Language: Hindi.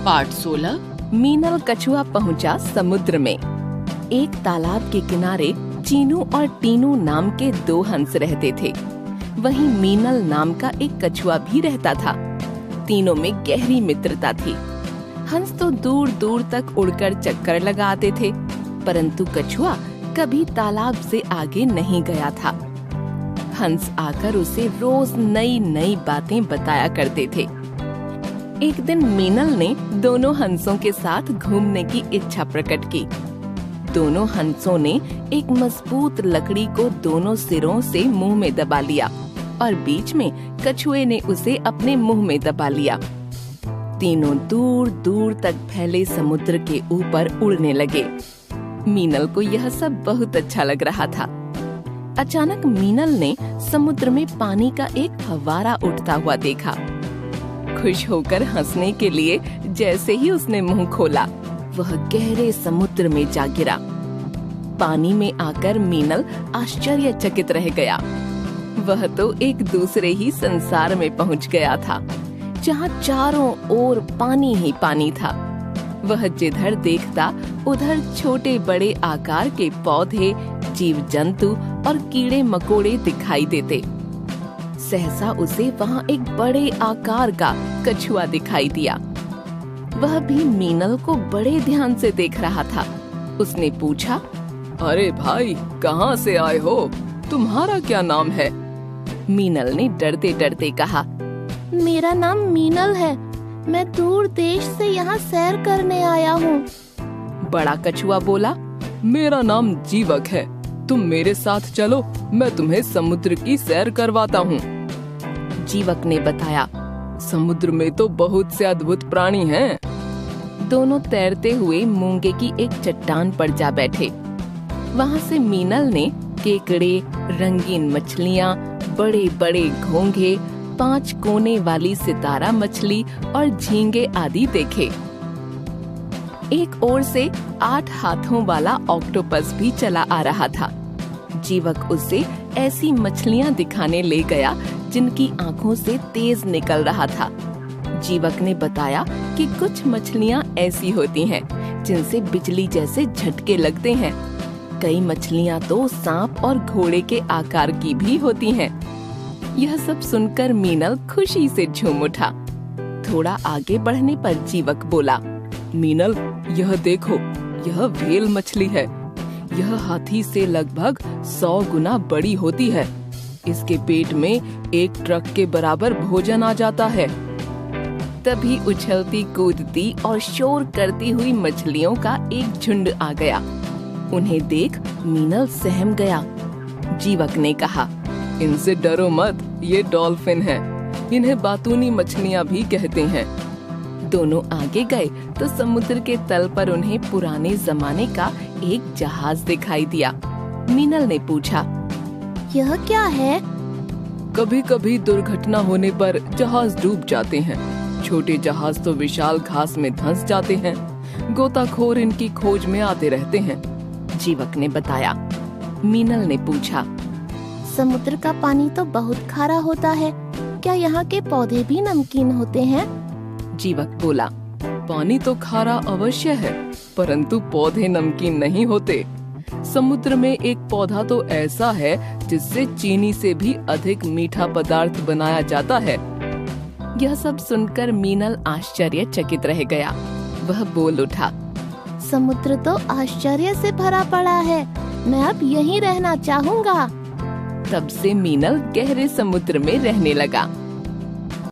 पाठ 16। मीनल कछुआ पहुंचा समुद्र में। एक तालाब के किनारे चीनू और टीनू नाम के 2 हंस रहते थे। वहीं मीनल नाम का एक कछुआ भी रहता था। तीनों में गहरी मित्रता थी। हंस तो दूर दूर तक उड़कर चक्कर लगाते थे, परंतु कछुआ कभी तालाब से आगे नहीं गया था। हंस आकर उसे रोज नई नई बातें बताया करते थे। एक दिन मीनल ने दोनों हंसों के साथ घूमने की इच्छा प्रकट की। दोनों हंसों ने एक मजबूत लकड़ी को दोनों सिरों से मुंह में दबा लिया और बीच में कछुए ने उसे अपने मुंह में दबा लिया। तीनों दूर दूर तक फैले समुद्र के ऊपर उड़ने लगे। मीनल को यह सब बहुत अच्छा लग रहा था। अचानक मीनल ने समुद्र में पानी का एक फव्वारा उठता हुआ देखा। खुश होकर हंसने के लिए जैसे ही उसने मुंह खोला, वह गहरे समुद्र में जा गिरा। पानी में आकर मीनल आश्चर्यचकित रह गया। वह तो एक दूसरे ही संसार में पहुंच गया था, जहां चारों ओर पानी ही पानी था। वह जिधर देखता उधर छोटे बड़े आकार के पौधे, जीव जंतु और कीड़े मकोड़े दिखाई देते। सहसा उसे वहां एक बड़े आकार का कछुआ दिखाई दिया। वह भी मीनल को बड़े ध्यान से देख रहा था। उसने पूछा, अरे भाई, कहाँ से आए हो? तुम्हारा क्या नाम है? मीनल ने डरते डरते कहा, मेरा नाम मीनल है। मैं दूर देश से यहाँ सैर करने आया हूँ। बड़ा कछुआ बोला, मेरा नाम जीवक है। तुम मेरे साथ चलो, मैं तुम्हें समुद्र की सैर करवाता हूँ। जीवक ने बताया, समुद्र में तो बहुत से अद्भुत प्राणी हैं। दोनों तैरते हुए मूंगे की एक चट्टान पर जा बैठे। वहाँ से मीनल ने केकड़े, रंगीन मछलियाँ, बड़े बड़े घोंघे, 5 कोने वाली सितारा मछली और झींगे आदि देखे। एक ओर से 8 हाथों वाला ऑक्टोपस भी चला आ रहा था। जीवक उसे ऐसी मछलियाँ दिखाने ले गया जिनकी आँखों से तेज निकल रहा था। जीवक ने बताया कि कुछ मछलियाँ ऐसी होती हैं जिनसे बिजली जैसे झटके लगते हैं। कई मछलियाँ तो सांप और घोड़े के आकार की भी होती हैं। यह सब सुनकर मीनल खुशी से झूम उठा। थोड़ा आगे बढ़ने पर जीवक बोला, मीनल, यह देखो, यह व्हेल मछली है। यह हाथी से लगभग 100 गुना बड़ी होती है। इसके पेट में एक ट्रक के बराबर भोजन आ जाता है। तभी उछलती कूदती और शोर करती हुई मछलियों का एक झुंड आ गया। उन्हें देख मीनल सहम गया। जीवक ने कहा, इनसे डरो मत, ये डॉल्फिन है। इन्हें बातूनी मछलियाँ भी कहते हैं। दोनों आगे गए तो समुद्र के तल पर उन्हें पुराने जमाने का एक जहाज दिखाई दिया। मीनल ने पूछा, यह क्या है? कभी कभी दुर्घटना होने पर जहाज डूब जाते हैं। छोटे जहाज तो विशाल घास में धंस जाते हैं। गोताखोर इनकी खोज में आते रहते हैं। जीवक ने बताया। मीनल ने पूछा, समुद्र का पानी तो बहुत खारा होता है, क्या यहाँ के पौधे भी नमकीन होते हैं? जीवक बोला, पानी तो खारा अवश्य है, परंतु पौधे नमकीन नहीं होते। समुद्र में एक पौधा तो ऐसा है जिससे चीनी से भी अधिक मीठा पदार्थ बनाया जाता है। यह सब सुनकर मीनल आश्चर्यचकित रह गया। वह बोल उठा, समुद्र तो आश्चर्य से भरा पड़ा है। मैं अब यहीं रहना चाहूँगा। तब से मीनल गहरे समुद्र में रहने लगा।